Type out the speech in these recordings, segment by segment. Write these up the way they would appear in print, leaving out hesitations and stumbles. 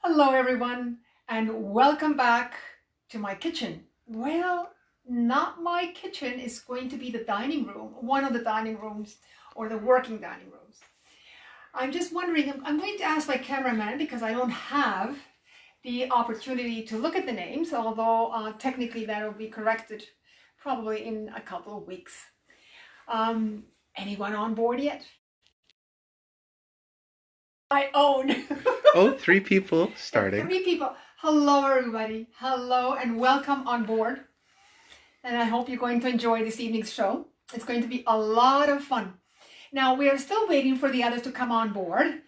Hello everyone and welcome back to my kitchen. Well, not my kitchen, is going to be the dining room, one of the dining rooms or the working dining rooms. I'm just wondering, I'm going to ask my cameraman because I don't have the opportunity to look at the names, although technically that will be corrected probably in a couple of weeks. Anyone on board yet? I own. Oh, three people starting. Three people. Hello, everybody. Hello, and welcome on board. And I hope you're going to enjoy this evening's show. It's going to be a lot of fun. Now, we are still waiting for the others to come on board.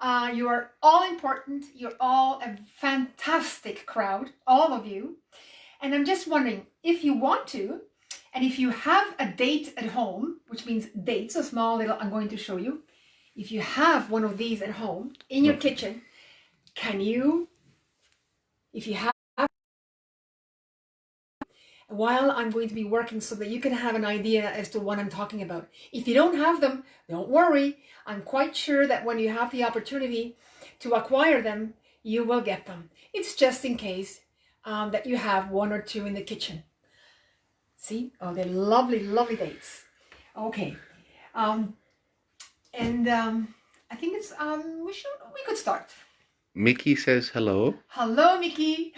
You are all important. You're all a fantastic crowd, all of you. And I'm just wondering if you want to, and if you have a date at home, which means dates, a small little, I'm going to show you. If you have one of these at home in your kitchen, can you, if you have, while I'm going to be working so that you can have an idea as to what I'm talking about. If you don't have them, don't worry. I'm quite sure that when you have the opportunity to acquire them, you will get them. It's just in case that you have one or two in the kitchen. See? Oh, they're lovely, lovely dates. Okay. I think it's we could start. Mickey says hello. Hello, Mickey.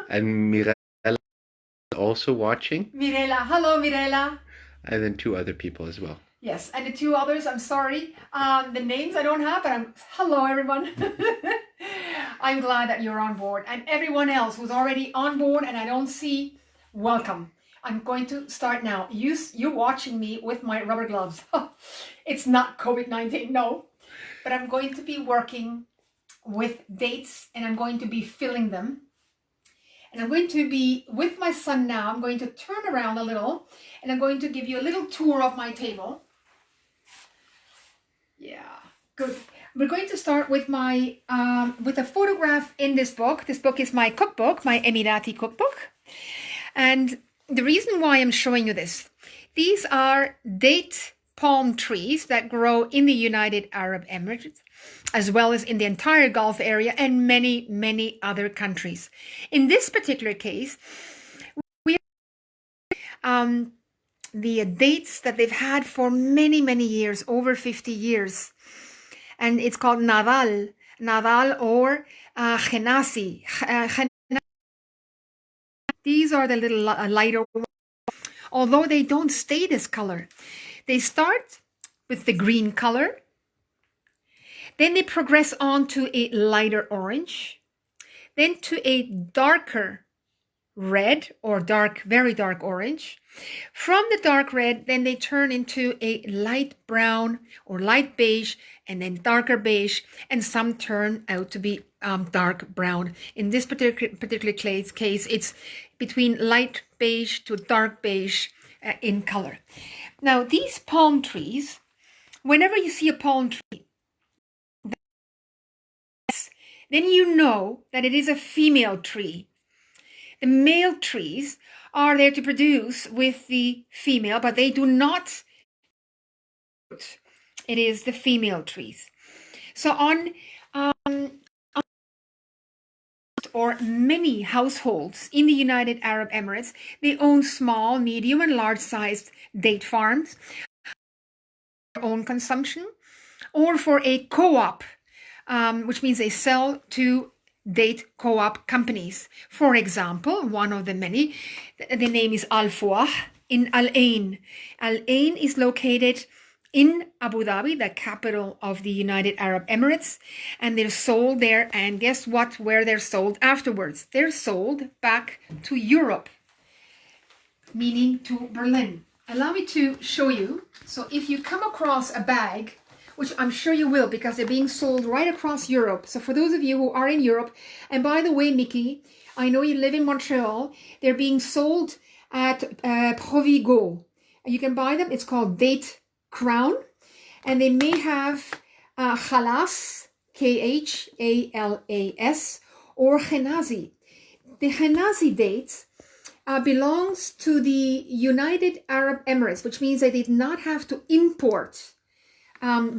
And Mirella is also watching. Mirela, hello, Mirela. And then two other people as well. Yes, and the two others, I'm sorry. The names I don't have, but hello, everyone. I'm glad that you're on board. And everyone else who's already on board and I don't see, welcome. I'm going to start now. You're watching me with my rubber gloves. It's not COVID-19, no. But I'm going to be working with dates and I'm going to be filling them. And I'm going to be with my son now. I'm going to turn around a little and I'm going to give you a little tour of my table. Yeah, good. We're going to start with my with a photograph in this book. This book is my cookbook, my Emirati cookbook. And the reason why I'm showing you this, these are date palm trees that grow in the United Arab Emirates, as well as in the entire Gulf area and many, many other countries. In this particular case, we the dates that they've had for many, many years, over 50 years. And it's called Nadal or Genasi. These are the little lighter ones. Although they don't stay this color. They start with the green color. Then they progress on to a lighter orange. Then to a darker red or dark, very dark orange. From the dark red, then they turn into a light brown or light beige and then darker beige. And some turn out to be dark brown. In this particular case, it's between light beige to dark beige in color. Now, these palm trees, whenever you see a palm tree, then you know that it is a female tree. The male trees are there to produce with the female, but they do not. It is the female trees. So on or many households in the United Arab Emirates, they own small, medium, and large-sized date farms for their own consumption, or for a co-op, which means they sell to date co-op companies. For example, one of the many, the name is Al Fouah in Al Ain. Al Ain is located in Abu Dhabi, the capital of the United Arab Emirates, and they're sold there. And guess what? Where they're sold afterwards? They're sold back to Europe, meaning to Berlin. Allow me to show you. So if you come across a bag, which I'm sure you will because they're being sold right across Europe. So for those of you who are in Europe, and by the way, Mickey, I know you live in Montreal, they're being sold at Provigo. You can buy them. It's called Date Crown, and they may have Khalas, Khalas, or Genazi. The Genazi date belongs to the United Arab Emirates, which means they did not have to import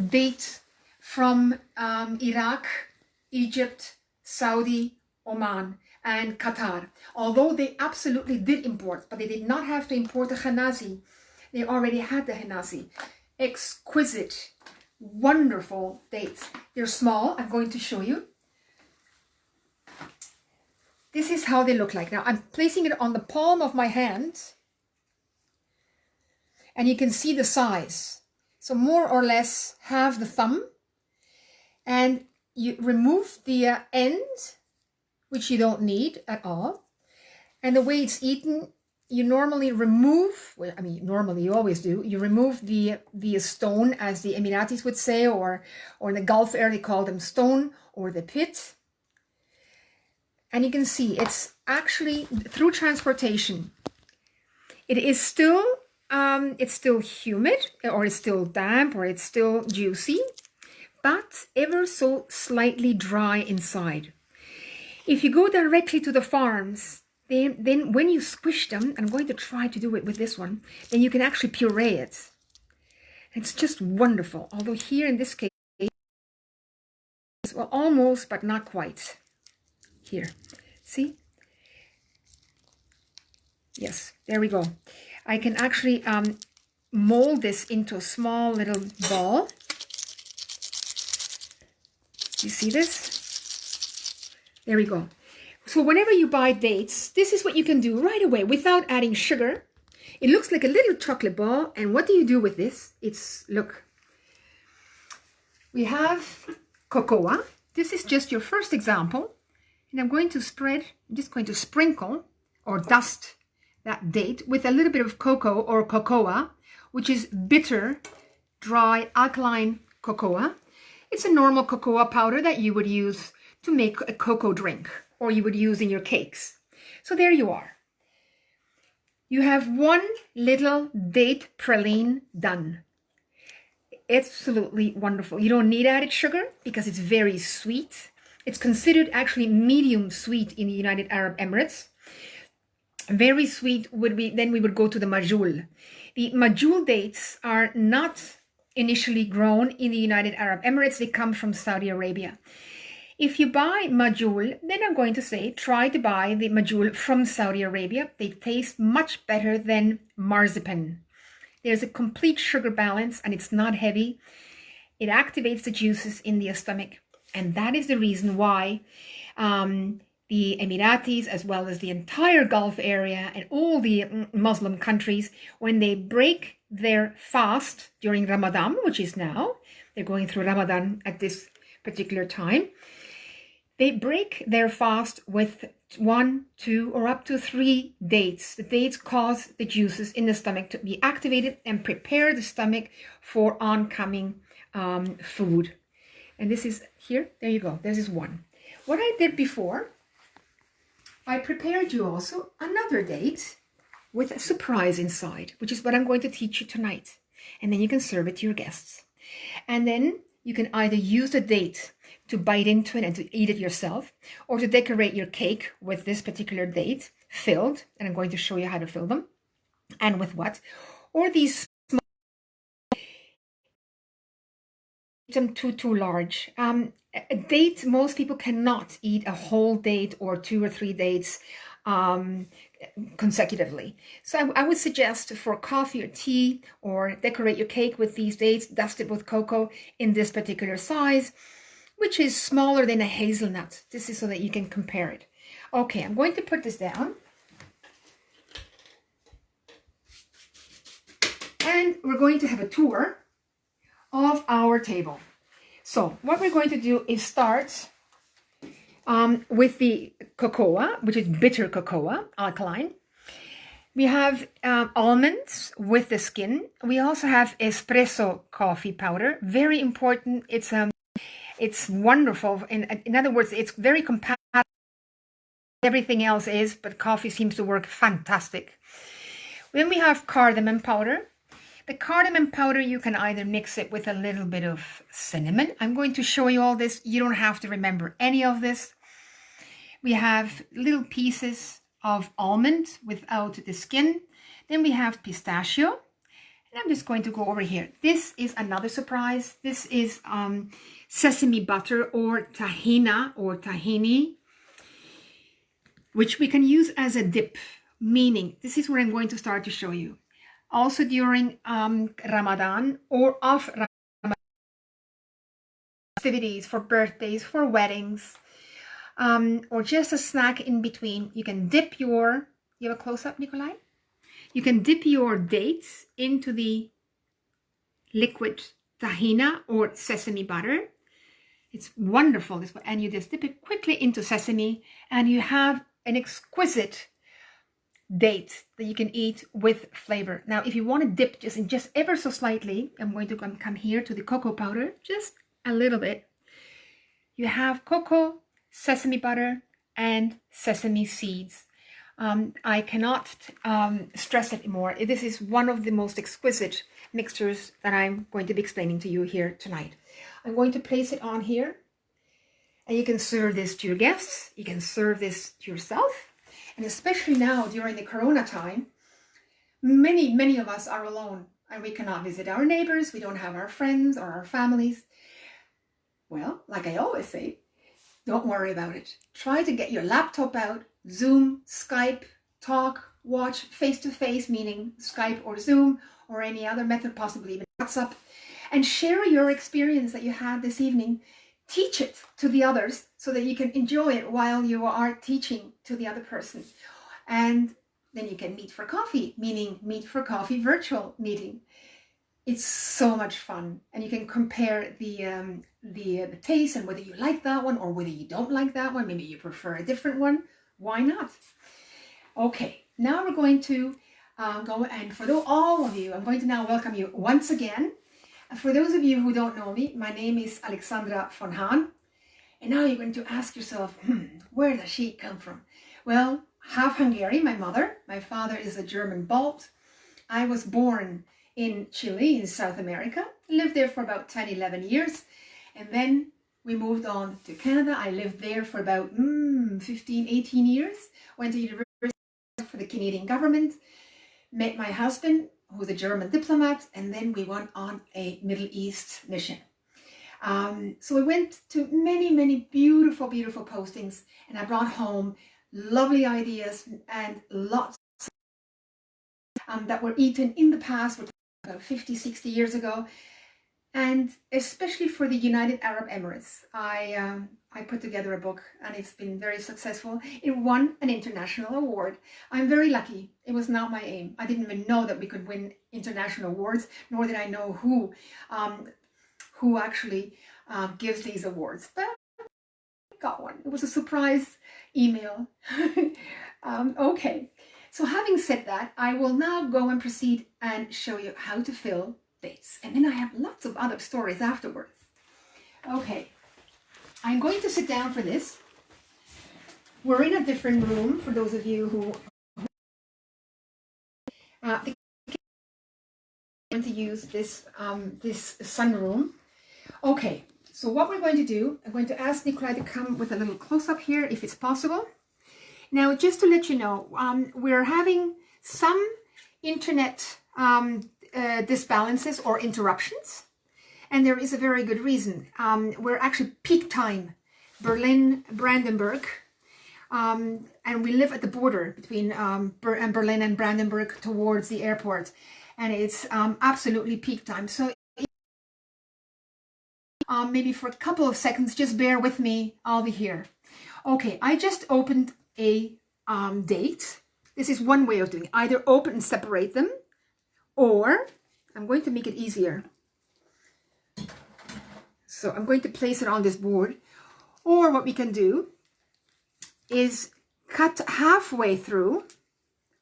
date from Iraq, Egypt, Saudi, Oman, and Qatar. Although they absolutely did import, but they did not have to import the Khanasi. They already had the Khanasi. Exquisite, wonderful dates. They're small. I'm going to show you. This is how they look like. Now I'm placing it on the palm of my hand, and you can see the size. So more or less half the thumb, and you remove the end, which you don't need at all. And the way it's eaten, you normally remove, well, I mean, normally you always do, you remove the stone, as the Emiratis would say, or in the Gulf area they call them stone, or the pit. And you can see it's actually through transportation. It is still, it's still humid, or it's still damp, or it's still juicy, but ever so slightly dry inside. If you go directly to the farms, then when you squish them, I'm going to try to do it with this one, then you can actually puree it. It's just wonderful. Although here in this case, well, almost, but not quite. Here, see? Yes, there we go. I can actually mold this into a small little ball. You see this? There we go. So whenever you buy dates, this is what you can do right away without adding sugar. It looks like a little chocolate ball. And what do you do with this? Look, we have cocoa. This is just your first example. And I'm just going to sprinkle or dust that date with a little bit of cocoa or cocoa, which is bitter, dry, alkaline cocoa. It's a normal cocoa powder that you would use to make a cocoa drink, or you would use in your cakes. So there you are. You have one little date praline done. Absolutely wonderful. You don't need added sugar because it's very sweet. It's considered actually medium sweet in the United Arab Emirates. Very sweet would be, then we would go to the majul. The majul dates are not initially grown in the United Arab Emirates. They come from Saudi Arabia. If you buy majul, then I'm going to say try to buy the majul from Saudi Arabia. They taste much better than marzipan. There's a complete sugar balance and it's not heavy. It activates the juices in the stomach. And that is the reason why the Emiratis, as well as the entire Gulf area and all the Muslim countries, when they break their fast during Ramadan, which is now, they're going through Ramadan at this particular time, they break their fast with 1, 2, or up to 3 dates. The dates cause the juices in the stomach to be activated and prepare the stomach for oncoming food. And this is here, there you go, this is one. What I did before, I prepared you also another date with a surprise inside, which is what I'm going to teach you tonight. And then you can serve it to your guests. And then you can either use the date to bite into it and to eat it yourself, or to decorate your cake with this particular date filled, and I'm going to show you how to fill them, and with what, or these small, them too large. A date, most people cannot eat a whole date or 2 or 3 dates consecutively. So I would suggest for coffee or tea, or decorate your cake with these dates, dust it with cocoa in this particular size, which is smaller than a hazelnut. This is so that you can compare it. Okay, I'm going to put this down. And we're going to have a tour of our table. So what we're going to do is start with the cocoa, which is bitter cocoa, alkaline. We have almonds with the skin. We also have espresso coffee powder. Very important. It's wonderful. In other words, it's very compatible. Everything else is, but coffee seems to work fantastic. Then we have cardamom powder. The cardamom powder, you can either mix it with a little bit of cinnamon. I'm going to show you all this. You don't have to remember any of this. We have little pieces of almond without the skin. Then we have pistachio. And I'm just going to go over here. This is another surprise. This is sesame butter or tahina or tahini, which we can use as a dip, meaning this is where I'm going to start to show you. Also during Ramadan or off Ramadan activities, for birthdays, for weddings, or just a snack in between, you can dip your, you have a close-up, Nikolai? You can dip your dates into the liquid tahina or sesame butter. It's wonderful, this way. And you just dip it quickly into sesame and you have an exquisite date that you can eat with flavor. Now, if you want to dip just ever so slightly, I'm going to come here to the cocoa powder, just a little bit. You have cocoa, sesame butter, and sesame seeds. I cannot stress it more. This is one of the most exquisite mixtures that I'm going to be explaining to you here tonight. I'm going to place it on here, and you can serve this to your guests. You can serve this to yourself. And especially now during the Corona time, many of us are alone and we cannot visit our neighbors. We don't have our friends or our families. Well, like I always say, don't worry about it. Try to get your laptop out, Zoom, Skype, talk, watch face-to-face, meaning Skype or Zoom or any other method, possibly even WhatsApp, and share your experience that you had this evening. Teach it to the others so that you can enjoy it while you are teaching to the other person. And then you can meet for coffee, meaning meet for coffee virtual meeting. It's so much fun, and you can compare the taste and whether you like that one or whether you don't like that one. Maybe you prefer a different one. Why not? Okay, now we're going to go, and for all of you, I'm going to now welcome you once again. For those of you who don't know me, my name is Alexandra von Hahn, and now you're going to ask yourself, where does she come from? Well, half Hungarian, my mother. My father is a German Balt. I was born in Chile, in South America. Lived there for about 10, 11 years. And then we moved on to Canada. I lived there for about 15, 18 years. Went to university for the Canadian government. Met my husband, who's a German diplomat. And then we went on a Middle East mission. So we went to many beautiful postings. And I brought home lovely ideas and lots that were eaten in the past, about 50, 60 years ago, and especially for the United Arab Emirates. I put together a book and it's been very successful. It won an international award. I'm very lucky. It was not my aim. I didn't even know that we could win international awards, nor did I know who actually gives these awards. But I got one. It was a surprise email. Okay. So having said that, I will now go and proceed and show you how to fill dates. And then I have lots of other stories afterwards. Okay, I'm going to sit down for this. We're in a different room for those of you who are going to use this sunroom. Okay, so what we're going to do, I'm going to ask Nikolai to come with a little close-up here if it's possible. Now, just to let you know, we're having some internet disbalances or interruptions, and there is a very good reason. We're actually peak time, Berlin, Brandenburg, and we live at the border between Berlin and Brandenburg towards the airport, and it's absolutely peak time. So maybe for a couple of seconds, just bear with me, I'll be here. Okay, I just opened a date. This is one way of doing it. Either open and separate them, or I'm going to make it easier. So I'm going to place it on this board. Or what we can do is cut halfway through,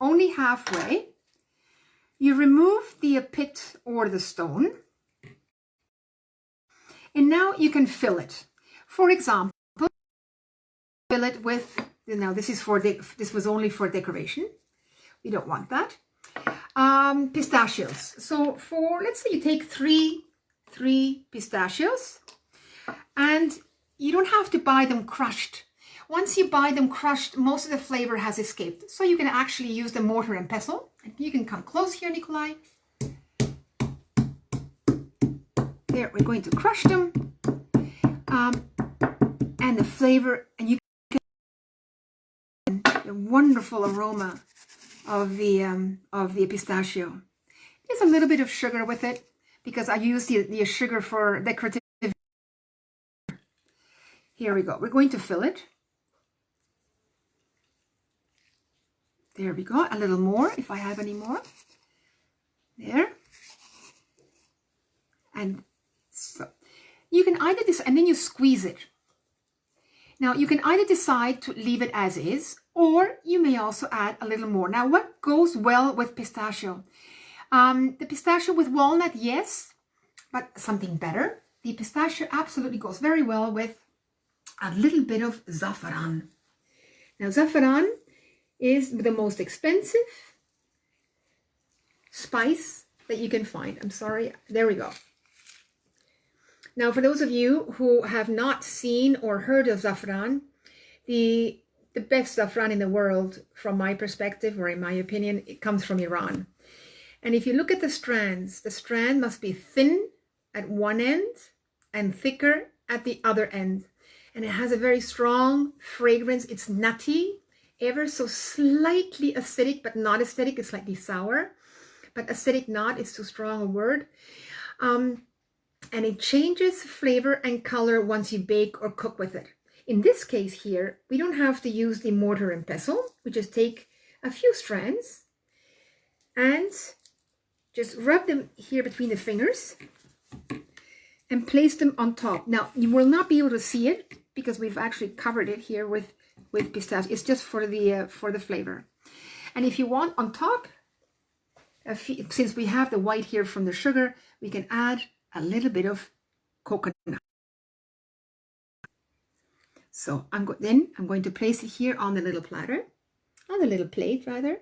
only halfway. You remove the pit or the stone, and now you can fill it. For example, fill it with, now this was only for decoration. We don't want that. Pistachios. So let's say you take three pistachios, and you don't have to buy them crushed. Once you buy them crushed, most of the flavor has escaped. So you can actually use the mortar and pestle. You can come close here, Nikolai. There, we're going to crush them. And the flavor, and you can the wonderful aroma of the pistachio. There's a little bit of sugar with it because I use the sugar for decorative. Here we go. We're going to fill it. There we go. A little more if I have any more. There. And so you can either and then you squeeze it. Now you can either decide to leave it as is, or you may also add a little more. Now what goes well with pistachio? The pistachio with walnut, yes, but something better. The pistachio absolutely goes very well with a little bit of saffron. Now saffron is the most expensive spice that you can find. I'm sorry, there we go. Now, for those of you who have not seen or heard of saffron, the best saffron in the world, from my perspective, or in my opinion, it comes from Iran. And if you look at the strands, the strand must be thin at one end and thicker at the other end. And it has a very strong fragrance. It's nutty, ever so slightly acidic, but not acidic. It's slightly sour, but acidic not, it's too strong a word. And it changes flavor and color once you bake or cook with it. In this case here, we don't have to use the mortar and pestle. We just take a few strands and just rub them here between the fingers and place them on top. Now, you will not be able to see it because we've actually covered it here with pistachio. It's just for the flavor. And if you want on top, since we have the white here from the sugar, we can add a little bit of coconut. So I'm going to place it here on the little platter, on the little plate rather,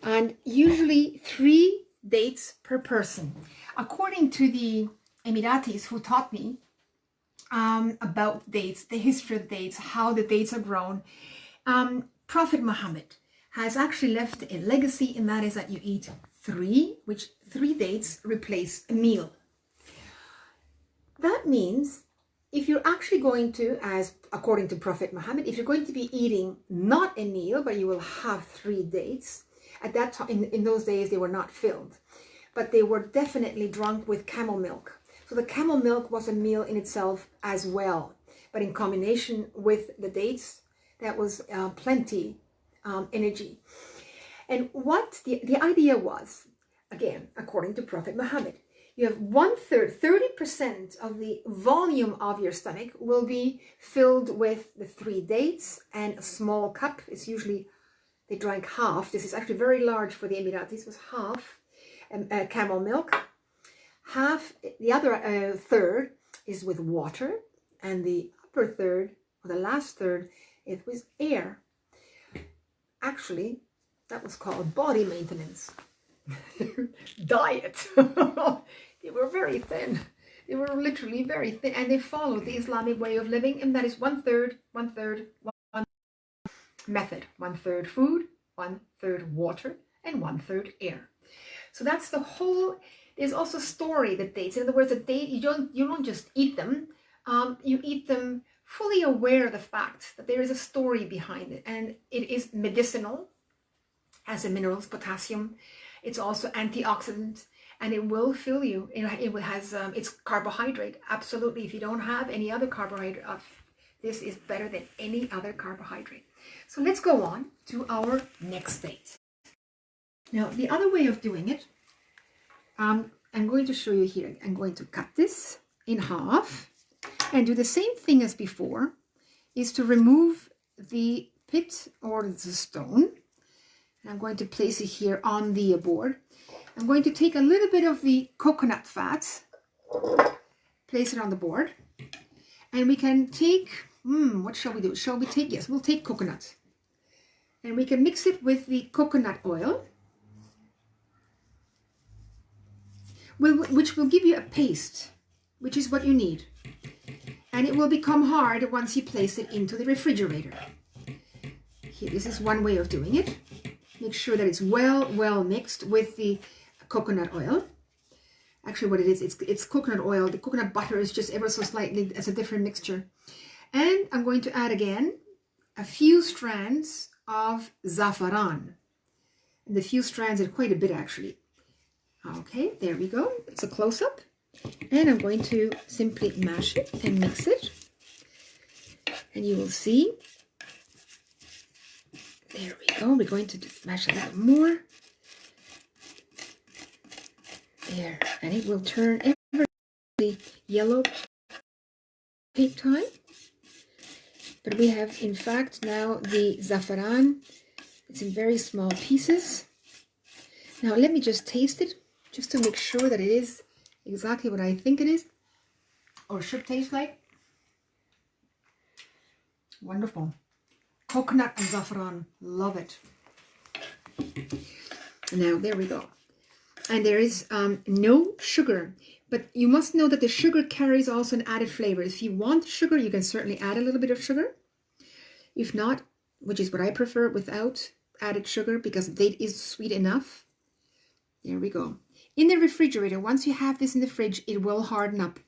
and usually 3 dates per person. According to the Emiratis who taught me about dates, the history of dates, how the dates are grown, Prophet Muhammad has actually left a legacy, and that is that you eat 3, which 3 dates replace a meal. That means if you're actually going to, as according to Prophet Muhammad, if you're going to be eating not a meal, but you will have 3 dates, at that time, in those days, they were not filled, but they were definitely drunk with camel milk. So the camel milk was a meal in itself as well, but in combination with the dates, that was plenty energy. And what the idea was, again, according to Prophet Muhammad, you have 1/3, 30% of the volume of your stomach will be filled with the 3 dates and a small cup. It's usually, they drank half. This is actually very large for the Emiratis. It was half camel milk. Half, the other third is with water. And the upper third, or the last third, it was air. Actually, that was called body maintenance. Diet. They were very thin. They were literally very thin, and they followed the Islamic way of living, and that is 1/3, 1/3, 1 method. 1/3 food, 1/3 water, and 1/3 air. So that's the whole. There's also story that dates. In other words, a date, you don't just eat them. You eat them fully aware of the fact that there is a story behind it, and it is medicinal, has the minerals, potassium. It's also antioxidant, and it will fill you. It has it's carbohydrate. Absolutely, if you don't have any other carbohydrate, this is better than any other carbohydrate. So let's go on to our next date. Now, the other way of doing it, I'm going to show you here. I'm going to cut this in half and do the same thing as before, is to remove the pit or the stone. I'm going to place it here on the board. I'm going to take a little bit of the coconut fat, place it on the board, and we can take, what shall we do? Shall we take, yes, we'll take coconut. And we can mix it with the coconut oil, which will give you a paste, which is what you need. And it will become hard once you place it into the refrigerator. Here, this is one way of doing it. Make sure that it's well mixed with the coconut oil. actually what it is, it's coconut oil. The coconut butter is just ever so slightly as a different mixture. And I'm going to add again a few strands of saffron. And the few strands are quite a bit actually. Okay, there we go. It's a close-up. And I'm going to simply mash it and mix it. And you will see. There we go. We're going to mash a little more. There. And it will turn every yellow tape time. But we have, in fact, now the saffron. It's in very small pieces. Now let me just taste it, just to make sure that it is exactly what I think it is, or should taste like. Wonderful. Coconut and saffron. Love it. Now, there we go. And there is no sugar. But you must know that the sugar carries also an added flavor. If you want sugar, you can certainly add a little bit of sugar. If not, which is what I prefer, without added sugar, because the date is sweet enough. There we go. In the refrigerator, once you have this in the fridge, it will harden up.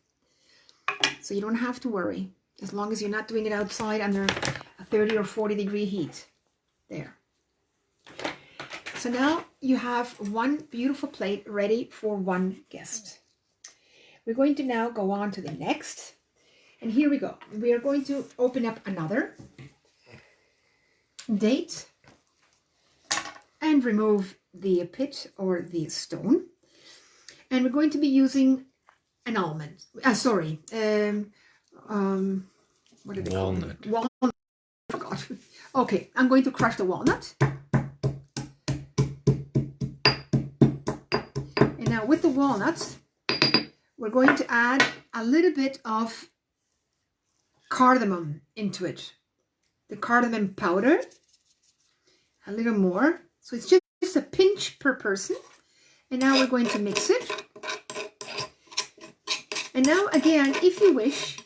So you don't have to worry, as long as you're not doing it outside under a 30 or 40 degree heat. There. So now you have one beautiful plate ready for one guest. We're going to now go on to the next. And here we go. We are going to open up another date and remove the pit or the stone. And we're going to be using an almond. What are they Walnut. called? Walnut. I forgot. Okay, I'm going to crush the walnut. And now with the walnuts, we're going to add a little bit of cardamom into it. The cardamom powder. A little more. So it's just a pinch per person. And now we're going to mix it. And now again, if you wish,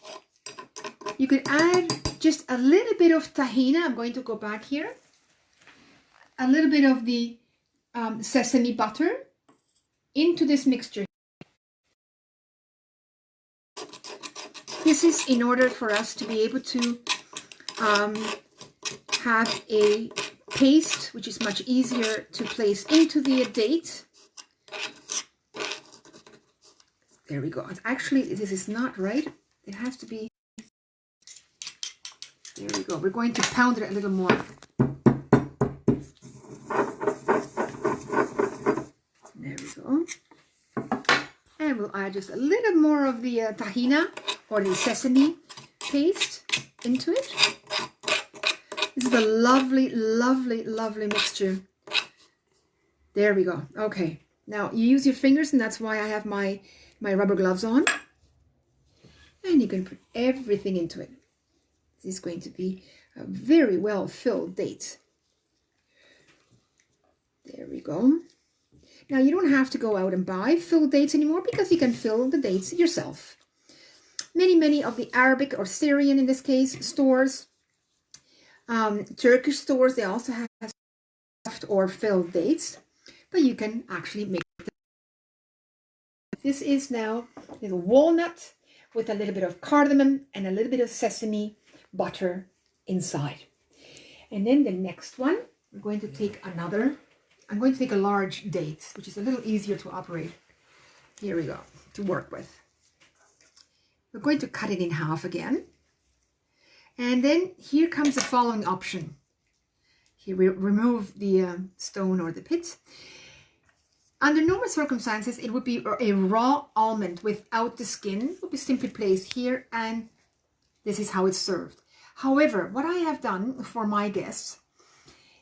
you could add just a little bit of tahina. I'm going to go back here. A little bit of the sesame butter into this mixture. This is in order for us to be able to have a paste, which is much easier to place into the date. There we go. Actually, this is not right. It has to be. There we go. We're going to pound it a little more. There we go. And we'll add just a little more of the tahina or the sesame paste into it. This is a lovely, lovely, lovely mixture. There we go. Okay. Now you use your fingers, and that's why I have my rubber gloves on. And you can put everything into it. This is going to be a very well filled date. There we go. Now you don't have to go out and buy filled dates anymore, because you can fill the dates yourself. Many of the Arabic or Syrian, in this case, stores, Turkish stores, they also have stuffed or filled dates, but you can actually make them. This is now a little walnut with a little bit of cardamom and a little bit of sesame butter inside. And then the next one, I'm going to take a large date, which is a little easier to operate. Here we go, to work with. We're going to cut it in half again. And then here comes the following option. Here we remove the stone or the pit. Under normal circumstances, it would be a raw almond without the skin. It would be simply placed here, and this is how it's served. However, what I have done for my guests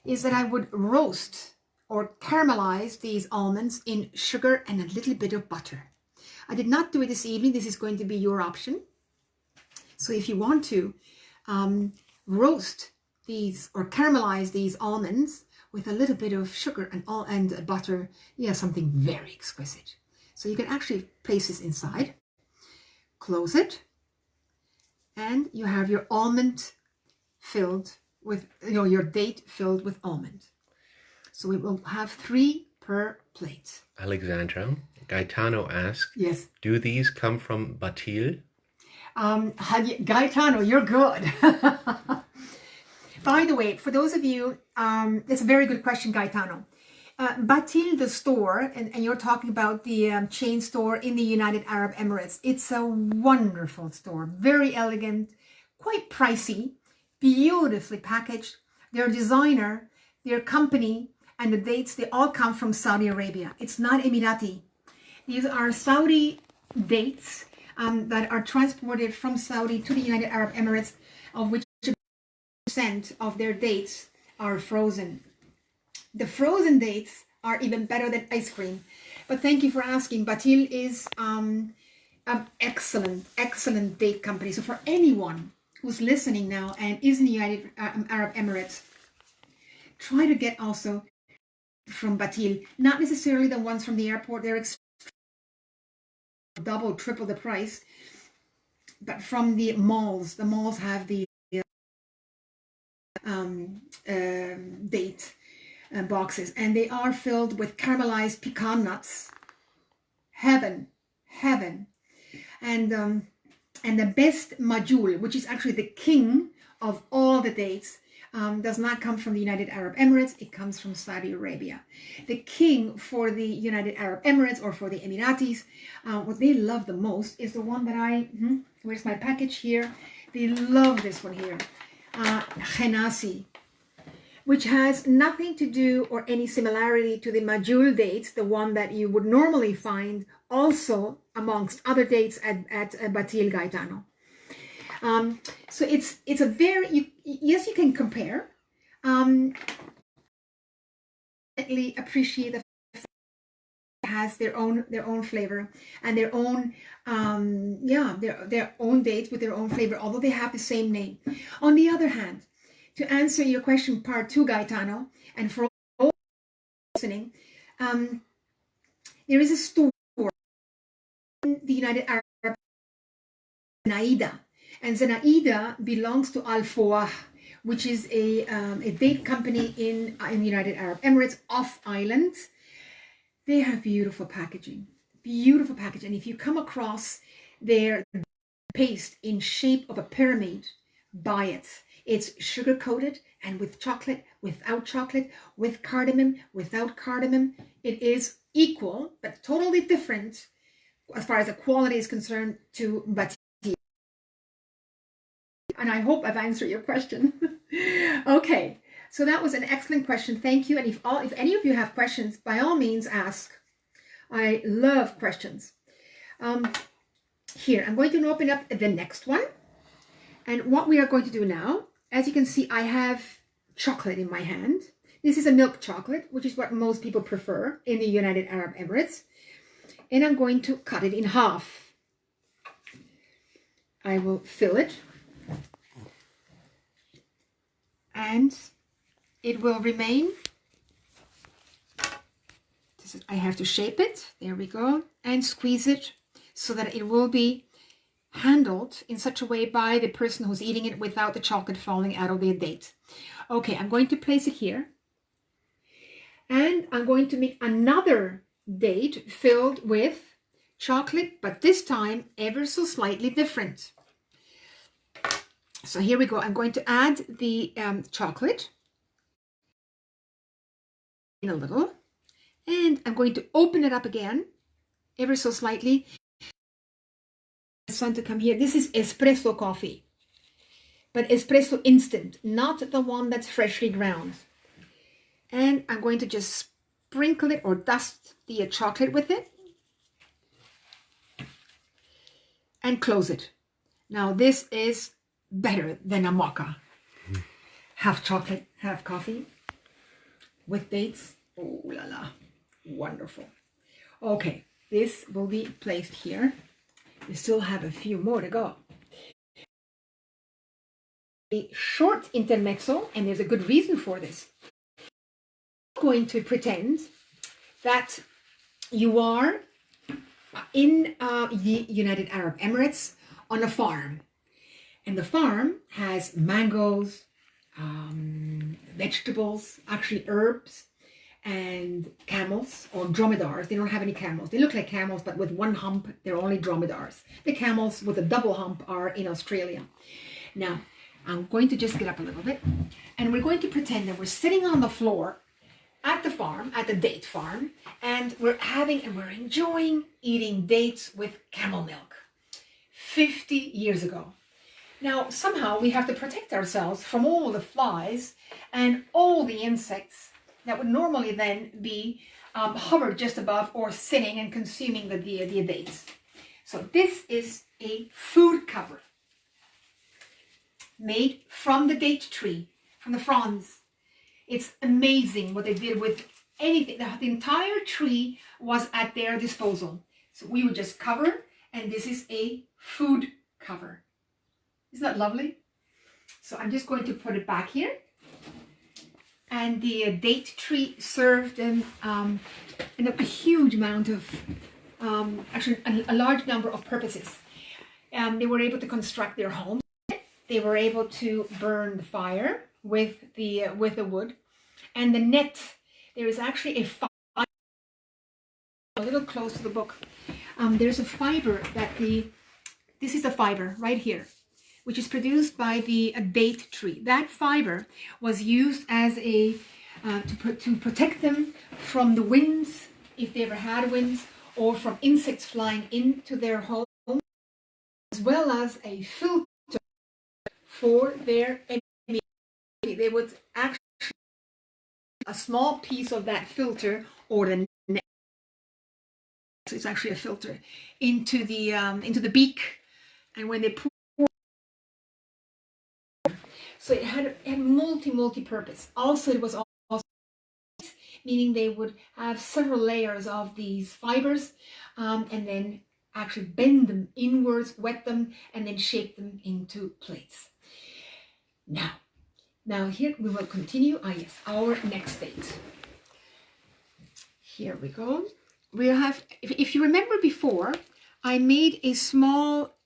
is that I would roast or caramelize these almonds in sugar and a little bit of butter. I did not do it this evening. This is going to be your option. So if you want to roast these or caramelize these almonds with a little bit of sugar and butter, yeah, something very exquisite. So you can actually place this inside, close it, and you have your almond filled with, your date filled with almond. So we will have 3 per plate. Alexandra, Gaetano asks, Yes. do these come from Batil? Gaetano, you're good. By the way, for those of you, it's a very good question, Gaetano. Batil, the store, and you're talking about the chain store in the United Arab Emirates. It's a wonderful store, very elegant, quite pricey, beautifully packaged. Their designer, their company, and the dates, they all come from Saudi Arabia. It's not Emirati. These are Saudi dates that are transported from Saudi to the United Arab Emirates, of which percent of their dates are frozen. The frozen dates are even better than ice cream. But thank you for asking. Batil is an excellent date company. So for anyone who's listening now and is in the United Arab Emirates, try to get also from Batil. Not necessarily the ones from the airport. They're double, triple the price. But from the malls. The malls have the date boxes, and they are filled with caramelized pecan nuts. Heaven. And the best majul, which is actually the king of all the dates, does not come from the United Arab Emirates. It comes from Saudi Arabia. The king for the United Arab Emirates, or for the Emiratis, what they love the most is the one that where's my package here? They love this one here. Khenasi, which has nothing to do or any similarity to the majul dates, the one that you would normally find also amongst other dates at Batil, Gaetano. So it's a very, yes, you can compare. Appreciate the fact it has their own flavor and their own their own dates with their own flavor, although they have the same name. On the other hand, to answer your question part 2, Gaetano, and for all listening, there is a store in the United Arab Zenaida, and Zenaida belongs to Al Fawah, which is a date company in the United Arab Emirates, off island. They have beautiful packaging. And if you come across their paste in shape of a pyramid, buy it. It's sugar coated and with chocolate, without chocolate, with cardamom, without cardamom. It is equal, but totally different as far as the quality is concerned to Batil. And I hope I've answered your question. Okay, so that was an excellent question. Thank you. And if any of you have questions, by all means ask. I love questions. Here, I'm going to open up the next one. And what we are going to do now, as you can see, I have chocolate in my hand. This is a milk chocolate, which is what most people prefer in the United Arab Emirates. And I'm going to cut it in half. I will fill it. And it will remain. I have to shape it. There we go. And squeeze it so that it will be handled in such a way by the person who's eating it without the chocolate falling out of the date. Okay, I'm going to place it here. And I'm going to make another date filled with chocolate, but this time ever so slightly different. So here we go. I'm going to add the chocolate in a little. And I'm going to open it up again, ever so slightly. Sun to come here. This is espresso coffee, but espresso instant, not the one that's freshly ground. And I'm going to just sprinkle it or dust the chocolate with it and close it. Now this is better than a mocha. Half chocolate, half coffee with dates. Oh la la, wonderful. Okay, this will be placed here. We still have a few more to go. A short intermezzo, and there's a good reason for this. I'm going to pretend that you are in the United Arab Emirates on a farm. And the farm has mangoes, vegetables, actually herbs, and camels or dromedars. They don't have any camels. They look like camels, but with one hump, they're only dromedars. The camels with a double hump are in Australia. Now, I'm going to just get up a little bit, and we're going to pretend that we're sitting on the floor at the farm, at the date farm, and we're enjoying eating dates with camel milk. 50 years ago. Now, somehow we have to protect ourselves from all the flies and all the insects that would normally then be hovered just above or sitting and consuming the dates. So this is a food cover made from the date tree, from the fronds. It's amazing what they did with anything. The entire tree was at their disposal. So we would just cover, and this is a food cover. Isn't that lovely? So I'm just going to put it back here. And the date tree served them a huge amount of, actually a large number of purposes. They were able to construct their home. They were able to burn the fire with the wood. And the net, there is actually a fiber, a little close to the book. There's a fiber that this is the fiber right here, which is produced by the date tree. That fiber was used as a to protect them from the winds, if they ever had winds, or from insects flying into their home, as well as a filter for their immunity. They would actually a small piece of that filter or the net, so it's actually a filter, into the beak, and when they pour, so it had multi-purpose. Also, it was also meaning they would have several layers of these fibers, and then actually bend them inwards, wet them, and then shape them into plates. Now here we will continue. Yes, our next date. Here we go. We have, if you remember before, I made a small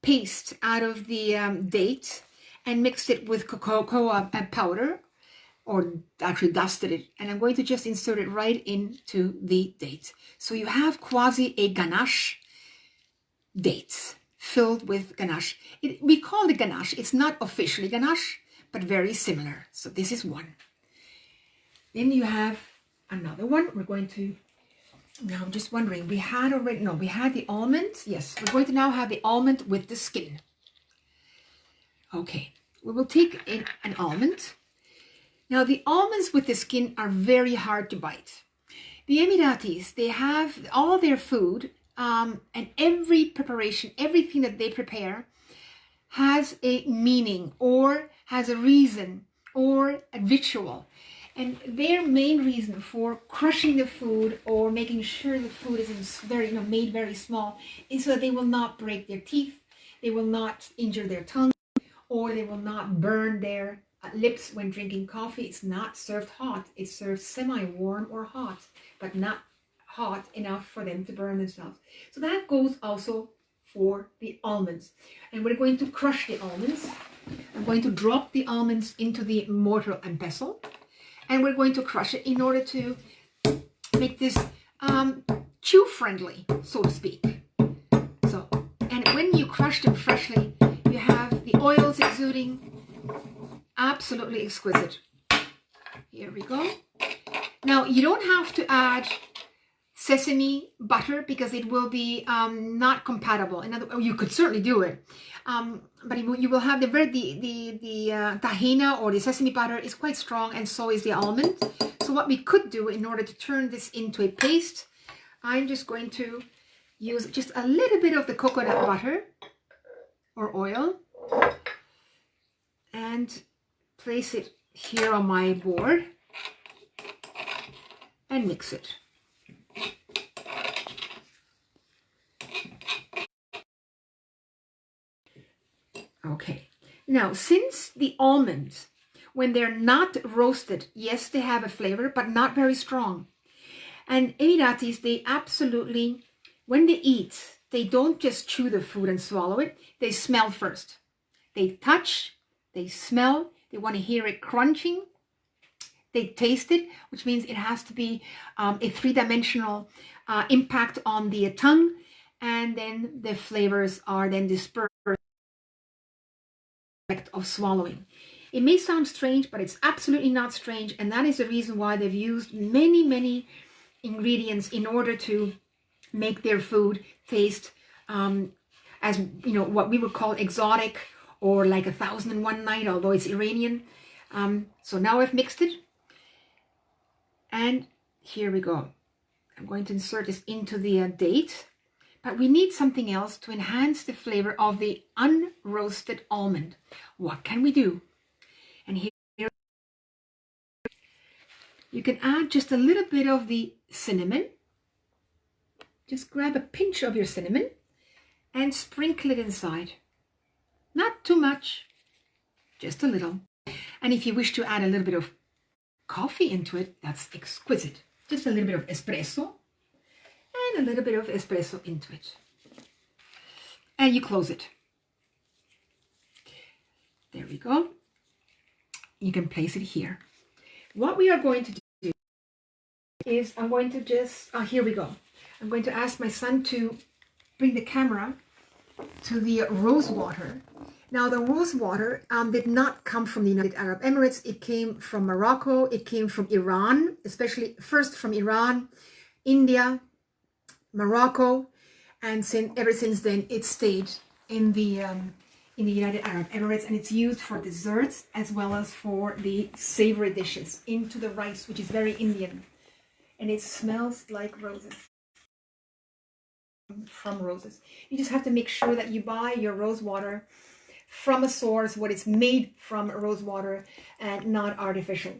paste out of the date and mixed it with cocoa powder, or actually dusted it. And I'm going to just insert it right into the date. So you have quasi a ganache dates filled with ganache. We call it ganache. It's not officially ganache, but very similar. So this is one. Then you have another one. We're going to, now I'm just wondering, we had the almond. Yes, we're going to now have the almond with the skin. Okay, we will take an almond. Now the almonds with the skin are very hard to bite. The Emiratis, they have all their food and every preparation, everything that they prepare has a meaning or has a reason or a ritual. And their main reason for crushing the food or making sure the food is made very small is so that they will not break their teeth, they will not injure their tongue, or they will not burn their lips when drinking coffee. It's not served hot. It's served semi-warm or hot, but not hot enough for them to burn themselves. So that goes also for the almonds. And we're going to crush the almonds. I'm going to drop the almonds into the mortar and pestle. And we're going to crush it in order to make this chew-friendly, so to speak. So, and when you crush them freshly, you have the oils exuding. Absolutely exquisite. Here we go. Now, you don't have to add sesame butter because it will be not compatible. You could certainly do it, but you will have the tahina or the sesame butter is quite strong, and so is the almond. So what we could do in order to turn this into a paste, I'm just going to use just a little bit of the coconut butter or oil and place it here on my board and mix it. Okay, now since the almonds, when they're not roasted, yes, they have a flavor, but not very strong. And Emiratis, they absolutely, when they eat, they don't just chew the food and swallow it, they smell first. They touch, they smell, they want to hear it crunching. they taste it, which means it has to be a three-dimensional impact on the tongue, and then the flavors are then dispersed of swallowing. It may sound strange, but it's absolutely not strange, and that is the reason why they've used many ingredients in order to make their food taste as what we would call exotic, or like 1001 Night, although it's Iranian. So now I've mixed it, and here we go. I'm going to insert this into the date, but we need something else to enhance the flavor of the unroasted almond. What can we do? And here you can add just a little bit of the cinnamon. Just grab a pinch of your cinnamon and sprinkle it inside. Not too much, just a little. And if you wish to add a little bit of coffee into it, that's exquisite. Just a little bit of espresso and a little bit of espresso into it. And you close it. There we go. You can place it here. What we are going to do is I'm going to just, here we go. I'm going to ask my son to bring the camera to the rose water. Now, the rose water did not come from the United Arab Emirates. It came from Morocco. It came from Iran, especially first from Iran, India, Morocco, and ever since then it stayed in the United Arab Emirates, and it's used for desserts as well as for the savory dishes into the rice, which is very Indian, and it smells like roses. From roses. You just have to make sure that you buy your rose water from a source what it's made from rose water and not artificial.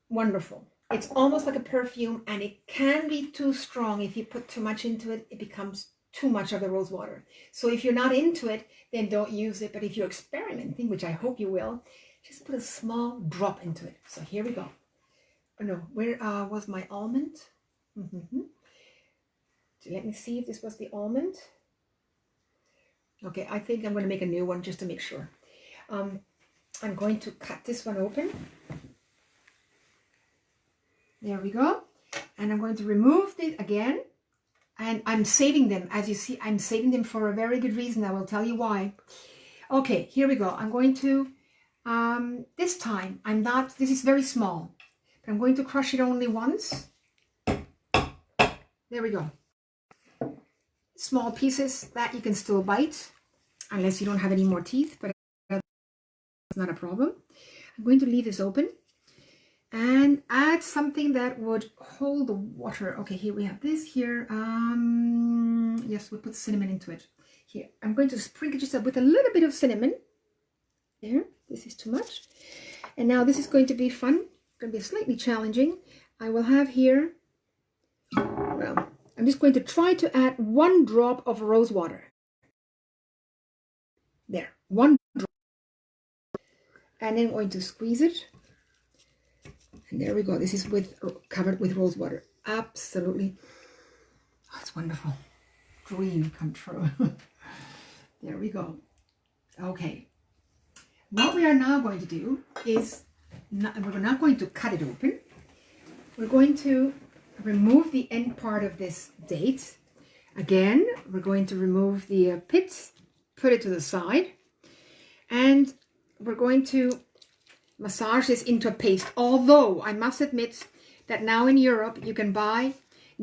Wonderful. It's almost like a perfume, and it can be too strong. If you put too much into it, it becomes too much of the rose water. So if you're not into it, then don't use it. But if you're experimenting, which I hope you will, just put a small drop into it. So here we go. Oh no, where was my almond? Let me see if this was the almond. Okay, I think I'm going to make a new one just to make sure. I'm going to cut this one open. There we go. And I'm going to remove it again. And I'm saving them. As you see, I'm saving them for a very good reason. I will tell you why. Okay, here we go. I'm going to, this time, this is very small. But I'm going to crush it only once. There we go. Small pieces that you can still bite, unless you don't have any more teeth, but it's not a problem. I'm going to leave this open and add something that would hold the water. Okay, here we have this here. Yes, we'll put cinnamon into it. Here, I'm going to sprinkle just with a little bit of cinnamon. There, this is too much. And now this is going to be fun. It's going to be slightly challenging. I will have here, well, I'm just going to try to add 1 drop of rose water. There, 1 drop. And then I'm going to squeeze it. And there we go. This is covered with rose water. Absolutely. Oh, it's wonderful. Dream come true. There we go. Okay. What we are now going to do is, we're not going to cut it open. We're going to remove the end part of this date. Again, we're going to remove the pits, put it to the side, and we're going to massage this into a paste. Although I must admit that now in Europe you can buy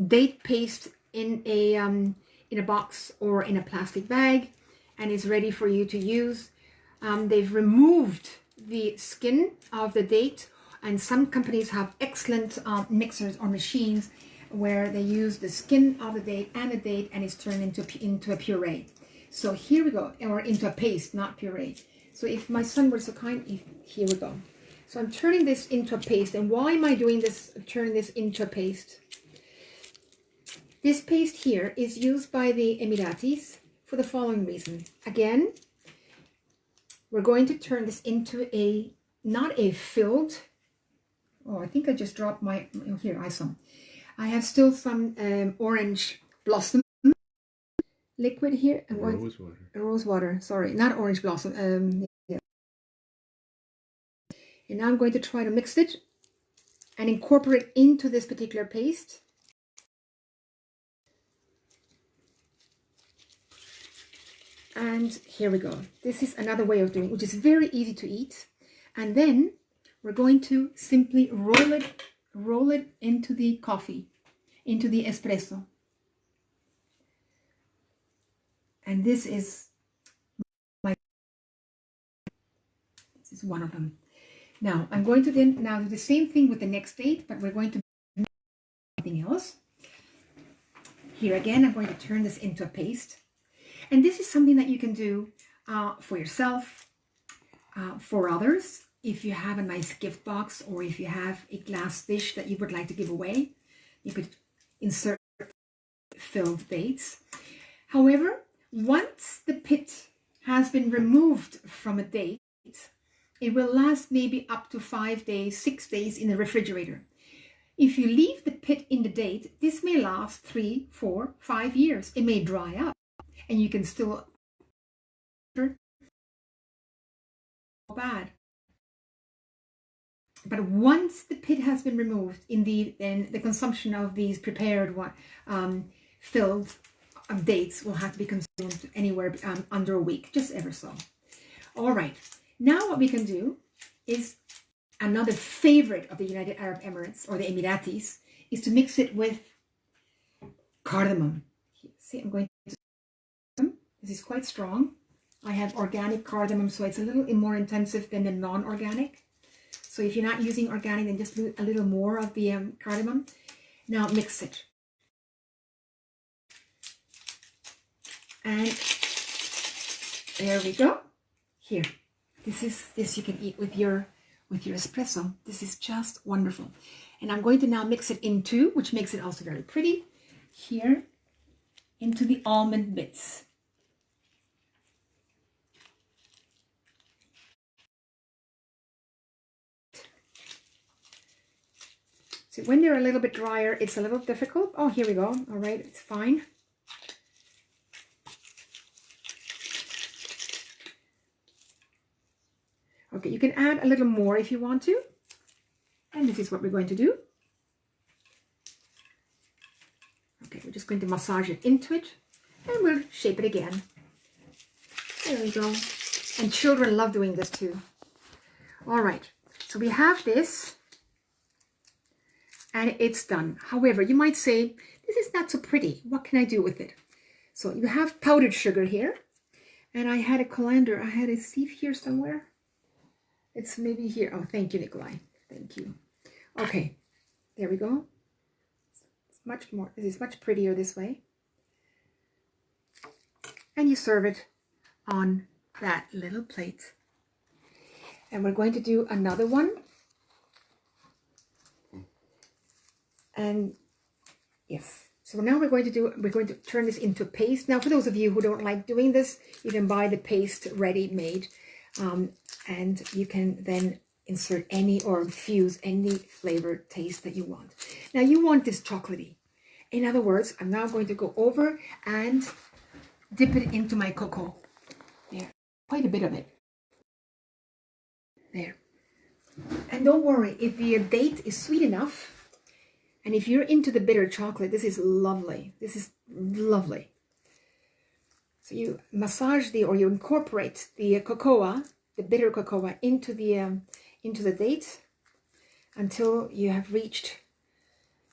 date paste in a box or in a plastic bag, and it's ready for you to use. They've removed the skin of the date, and some companies have excellent mixers or machines where they use the skin of the date and it's turned into a puree. So here we go, or into a paste, not puree. So if my son were so kind, here we go. So I'm turning this into a paste. And why am I doing this, turning this into a paste? This paste here is used by the Emiratis for the following reason. Again, we're going to turn this into not a filled, oh, I think I just dropped my, here, I have still some orange blossom liquid here. Rose water. Rose water, sorry, not orange blossom. Yeah. And now I'm going to try to mix it and incorporate it into this particular paste. And here we go. This is another way of doing it, which is very easy to eat. And then we're going to simply roll it into the coffee, into the espresso. And this is one of them. Now I'm going to then now do the same thing with the next date, but we're going to do something else. Here again, I'm going to turn this into a paste. And this is something that you can do for yourself, for others. If you have a nice gift box, or if you have a glass dish that you would like to give away, you could insert filled dates. However, once the pit has been removed from a date, it will last maybe up to 5 days, 6 days in the refrigerator. If you leave the pit in the date, this may last 3, 4, 5 years. It may dry up, and you can still bad. But once the pit has been removed, then the consumption of these prepared filled dates will have to be consumed anywhere under a week, just ever so. All right. Now what we can do is another favorite of the United Arab Emirates, or the Emiratis, is to mix it with cardamom. See, I'm going to. This is quite strong. I have organic cardamom, so it's a little more intensive than the non-organic. So if you're not using organic, then just do a little more of the cardamom. Now mix it. And there we go. Here, this you can eat with your espresso. This is just wonderful. And I'm going to now mix it into, which makes it also very pretty, here into the almond bits. So when they're a little bit drier, it's a little difficult. Oh, here we go. All right, it's fine. Okay, you can add a little more if you want to. And this is what we're going to do. Okay, we're just going to massage it into it, and we'll shape it again. There we go. And children love doing this too. All right, so we have this, and it's done. However, you might say, this is not so pretty. What can I do with it? So you have powdered sugar here, and I had a colander. I had a sieve here somewhere. It's maybe here. Oh, thank you, Nikolai. Thank you. Okay, there we go. It's much more, this is much prettier this way. And you serve it on that little plate. And we're going to do another one. And yes, so now we're going to turn this into paste. Now, for those of you who don't like doing this, you can buy the paste ready-made. And you can then insert any or infuse any flavored taste that you want. Now you want this chocolatey. In other words, I'm now going to go over and dip it into my cocoa. There, quite a bit of it. There. And don't worry, if the date is sweet enough, and if you're into the bitter chocolate, this is lovely. This is lovely. So you massage or you incorporate the cocoa, the bitter cocoa, into the date until you have reached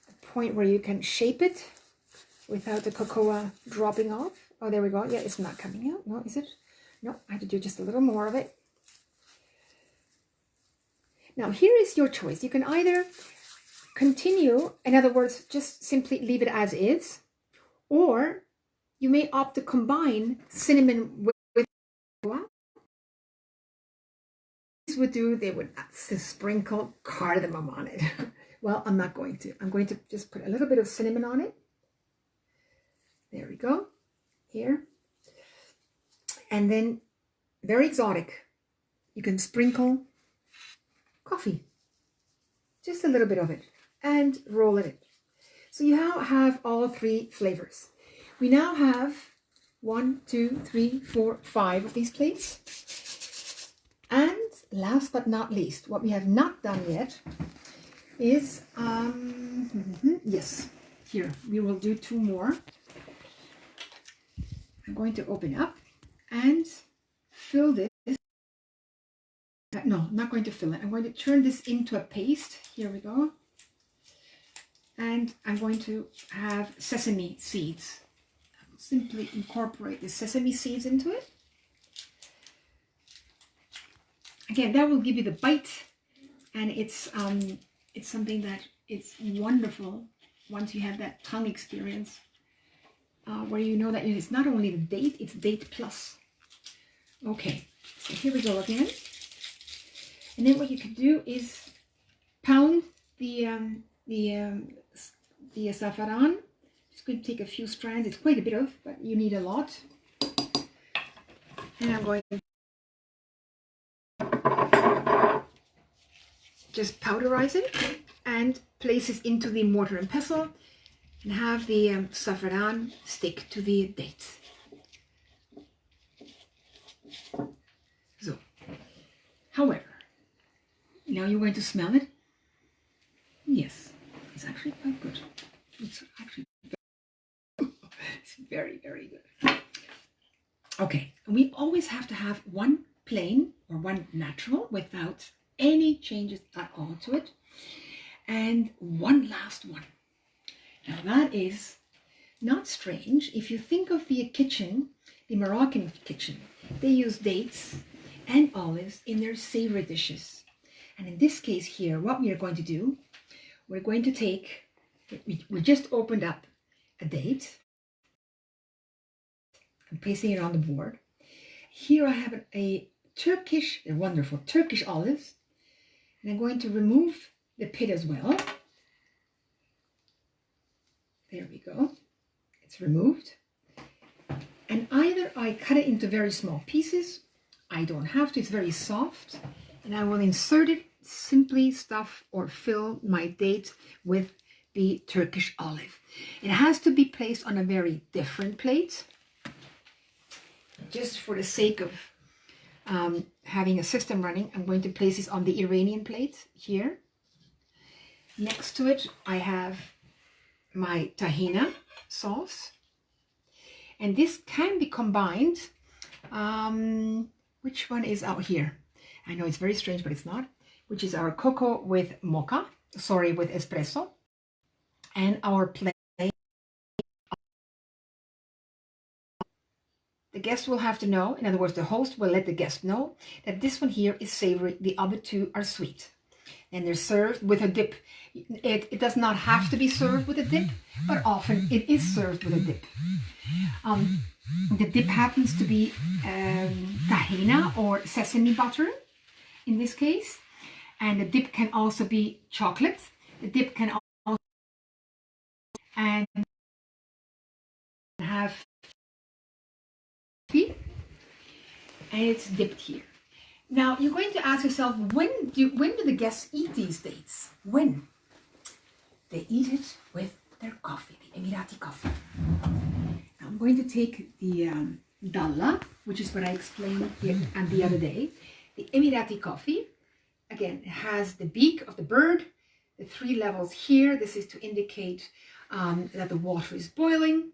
a point where you can shape it without the cocoa dropping off. Oh, there we go. Yeah, it's not coming out. No, is it? No, I have to do just a little more of it. Now, here is your choice. You can either continue, in other words, just simply leave it as is, or you may opt to combine cinnamon with cocoa. Would do, they would sprinkle cardamom on it. Well, I'm not going to. I'm going to just put a little bit of cinnamon on it. There we go. Here. And then, very exotic, you can sprinkle coffee. Just a little bit of it. And roll it in. So you now have all three flavors. We now have 1, 2, 3, 4, 5 of these plates. And last but not least, what we have not done yet is, yes, here, we will do 2 more. I'm going to open up and fill this. No, I'm not going to fill it. I'm going to turn this into a paste. Here we go. And I'm going to have sesame seeds. I'll simply incorporate the sesame seeds into it. Again, that will give you the bite, and it's something that is wonderful once you have that tongue experience, where you know that it's not only the date, it's date plus. Okay, so here we go again. And then what you could do is pound the saffron. Just going to take a few strands. It's quite a bit of, but you need a lot. And I'm going to just powderize it and place it into the mortar and pestle and have the saffron stick to the dates. So, however, now you're going to smell it. Yes, it's actually quite good. It's actually it's very, very good. Okay, we always have to have one plain or one natural without any changes at all to it. And one last one. Now that is not strange. If you think of the kitchen, the Moroccan kitchen, they use dates and olives in their savory dishes. And in this case here, what we are going to do, we're going to take, we just opened up a date. I'm placing it on the board. Here I have a Turkish, they're wonderful, Turkish olives. And I'm going to remove the pit as well. There we go. It's removed. And either I cut it into very small pieces, I don't have to, it's very soft, and I will insert it, simply stuff or fill my date with the Turkish olive. It has to be placed on a very different plate, just for the sake of having a system running. I'm going to place this on the Iranian plate here. Next to it, I have my Tahina sauce. And this can be combined. Which one is out here? I know it's very strange, but it's not. Which is our cocoa with mocha, with espresso. And our plain. The guest will have to know, in other words, the host will let the guest know that this one here is savory, the other two are sweet. And they're served with a dip. It does not have to be served with a dip, but often it is served with a dip. The dip happens to be tahina or sesame butter in this case. And the dip can also be chocolate. The dip can also and have coffee, and it's dipped here. Now you're going to ask yourself, when do the guests eat these dates? When? They eat it with their coffee, the Emirati coffee. Now I'm going to take the dalla, which is what I explained here and the other day. The Emirati coffee, again, has the beak of the bird, the 3 levels here. This is to indicate that the water is boiling,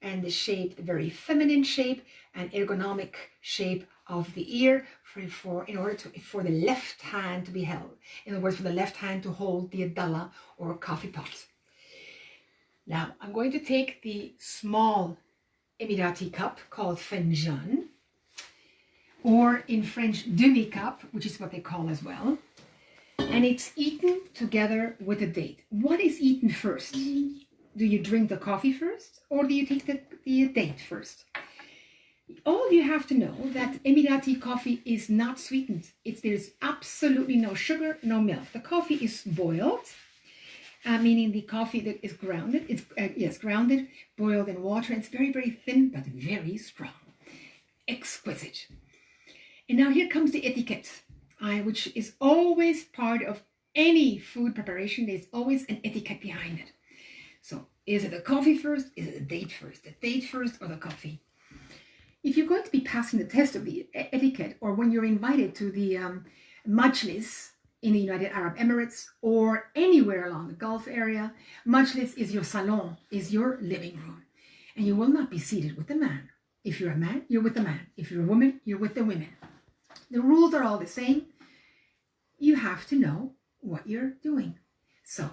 and the shape, the very feminine shape and ergonomic shape of the ear for the left hand to be held. In other words, for the left hand to hold the dalla or coffee pot. Now, I'm going to take the small Emirati cup called finjan, or in French, demi-cup, which is what they call as well. And it's eaten together with a date. What is eaten first? Do you drink the coffee first, or do you take the date first? All you have to know that Emirati coffee is not sweetened. There's absolutely no sugar, no milk. The coffee is boiled, meaning the coffee that is grounded. It's grounded, boiled in water. It's very, very thin, but very strong. Exquisite. And now here comes the etiquette, which is always part of any food preparation. There's always an etiquette behind it. So, is it the coffee first? Is it the date first? The date first or the coffee? If you're going to be passing the test of the etiquette, or when you're invited to the Majlis in the United Arab Emirates or anywhere along the Gulf area, Majlis is your salon, is your living room. And you will not be seated with the man. If you're a man, you're with the man. If you're a woman, you're with the women. The rules are all the same. You have to know what you're doing. So,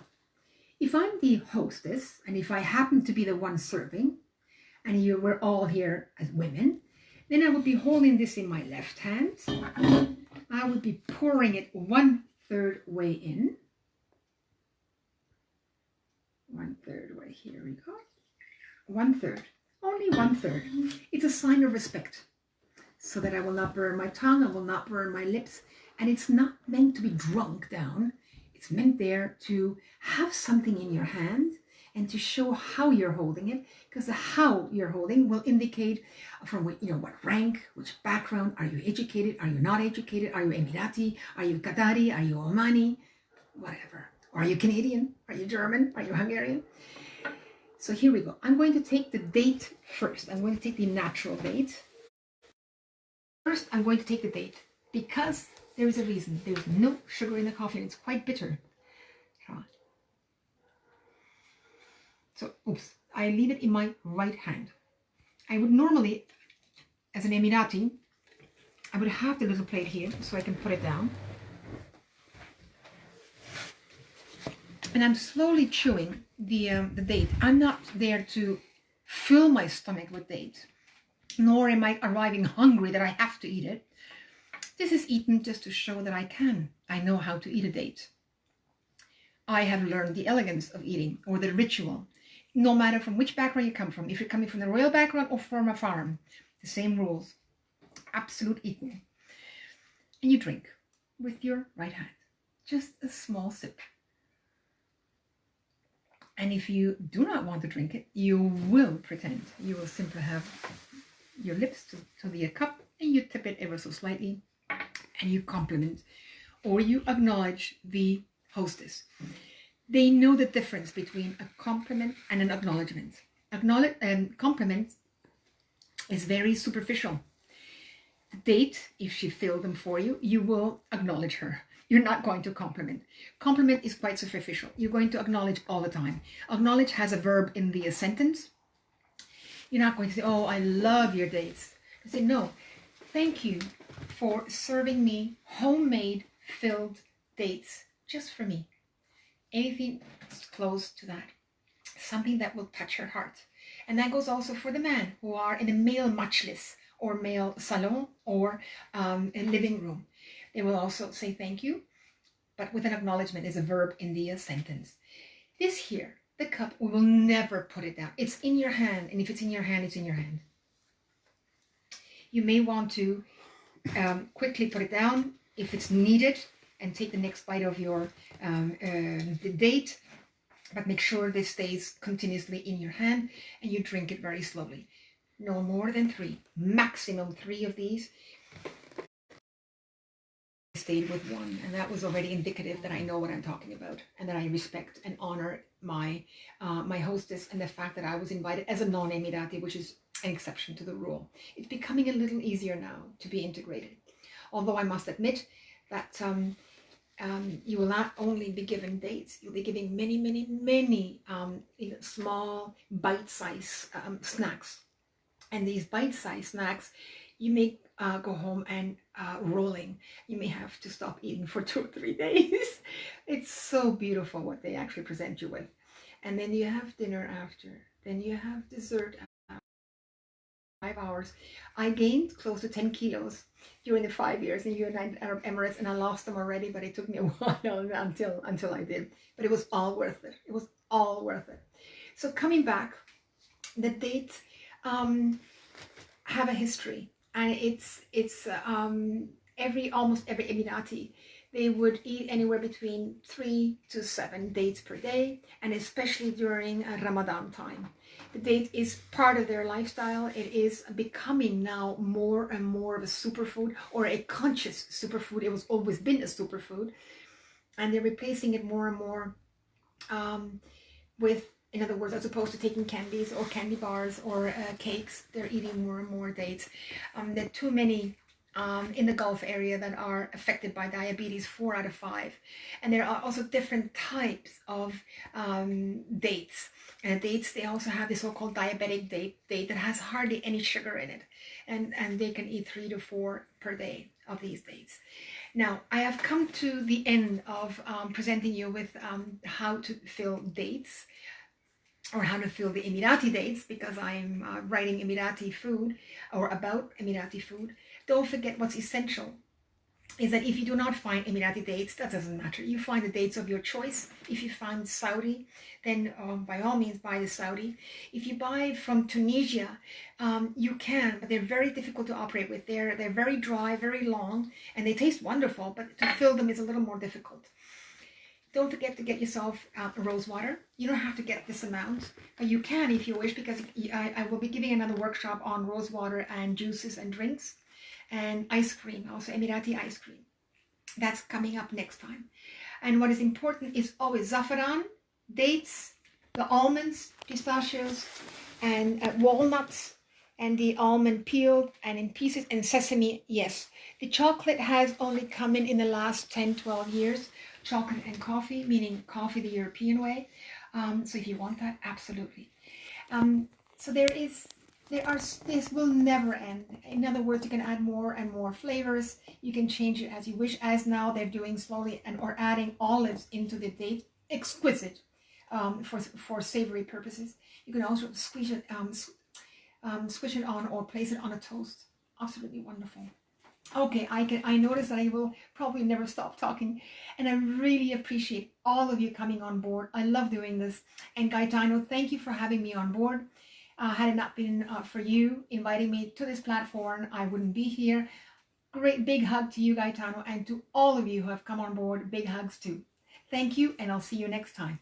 if I'm the hostess, and if I happen to be the one serving, and we're all here as women, then I would be holding this in my left hand. I would be pouring it 1/3 way in. 1/3 way, here we go. 1/3, only 1/3. It's a sign of respect, so that I will not burn my tongue, I will not burn my lips, and it's not meant to be drunk down. It's meant there to have something in your hand and to show how you're holding it, because the how you're holding will indicate from what, what rank, which background, are you educated, are you not educated, are you Emirati, are you Qatari, are you Omani, whatever. Or are you Canadian, are you German, are you Hungarian? So here we go. I'm going to take the date first. I'm going to take the natural date. First, I'm going to take the date because there is a reason. There's no sugar in the coffee and it's quite bitter. So, I leave it in my right hand. I would normally, as an Emirati, I would have the little plate here so I can put it down. And I'm slowly chewing the date. I'm not there to fill my stomach with date, nor am I arriving hungry that I have to eat it. This is eaten just to show that I know how to eat a date. I have learned the elegance of eating, or the ritual. No matter from which background you come from, if you're coming from the royal background or from a farm, the same rules, absolute equal. And you drink with your right hand, just a small sip. And if you do not want to drink it, you will pretend. You will simply have your lips to the cup and you tip it ever so slightly and you compliment or you acknowledge the hostess. They know the difference between a compliment and an acknowledgement. Compliment is very superficial. The date, if she filled them for you, you will acknowledge her. You're not going to compliment. Compliment is quite superficial. You're going to acknowledge all the time. Acknowledge has a verb in the sentence. You're not going to say, oh, I love your dates. You say, no, thank you for serving me homemade filled dates just for me. Anything close to that, something that will touch her heart. And that goes also for the man who are in a male majlis or male salon or a living room. They will also say thank you, but with an acknowledgement is a verb in the sentence. This here, the cup, we will never put it down. It's in your hand, and if it's in your hand, it's in your hand. You may want to quickly put it down if it's needed and take the next bite of your the date, but make sure this stays continuously in your hand and you drink it very slowly. No more than 3, maximum 3 of these. I stayed with 1, and that was already indicative that I know what I'm talking about and that I respect and honor my my hostess and the fact that I was invited as a non-Emirati, which is an exception to the rule. It's becoming a little easier now to be integrated, although I must admit that you will not only be given dates, you'll be giving many small bite-sized snacks. And these bite-sized snacks, you may go home and rolling. You may have to stop eating for 2 or 3 days. It's so beautiful what they actually present you with. And then you have dinner after. Then you have dessert after 5 hours. I gained close to 10 kilos during the 5 years in the United Arab Emirates, and I lost them already, but it took me a while until I did. But it was all worth it. It was all worth it. So coming back, the dates have a history, and it's almost every Emirati, they would eat anywhere between 3 to 7 dates per day, and especially during Ramadan time. The date is part of their lifestyle. It is becoming now more and more of a superfood, or a conscious superfood. It was always been a superfood, and they're replacing it more and more with, in other words, as opposed to taking candies or candy bars or cakes, they're eating more and more dates. There are too many in the Gulf area that are affected by diabetes, 4 out of 5. And there are also different types of dates. And dates, they also have the so-called diabetic date that has hardly any sugar in it. And they can eat 3 to 4 per day of these dates. Now, I have come to the end of presenting you with how to fill dates, or how to fill the Emirati dates, because I'm writing Emirati food, or about Emirati food. Don't forget what's essential is that if you do not find Emirati dates, that doesn't matter. You find the dates of your choice. If you find Saudi, then by all means buy the Saudi. If you buy from Tunisia, you can, but they're very difficult to operate with. They're very dry, very long, and they taste wonderful, but to fill them is a little more difficult. Don't forget to get yourself rose water. You don't have to get this amount, but you can if you wish, because I will be giving another workshop on rose water and juices and drinks and ice cream, also Emirati ice cream. That's coming up next time. And what is important is always saffron, dates, the almonds, pistachios, and walnuts, and the almond peeled and in pieces, and sesame, yes. The chocolate has only come in the last 10, 12 years. Chocolate and coffee, meaning coffee the European way. So if you want that, absolutely. So this will never end. In other words, you can add more and more flavors. You can change it as you wish, as now they're doing slowly, or adding olives into the date. Exquisite for savory purposes. You can also squish it on or place it on a toast. Absolutely wonderful. Okay, I notice that I will probably never stop talking, and I really appreciate all of you coming on board. I love doing this. And Gaetano, thank you for having me on board. Had it not been for you inviting me to this platform, I wouldn't be here. Great big hug to you, Gaetano, and to all of you who have come on board, big hugs too. Thank you, and I'll see you next time.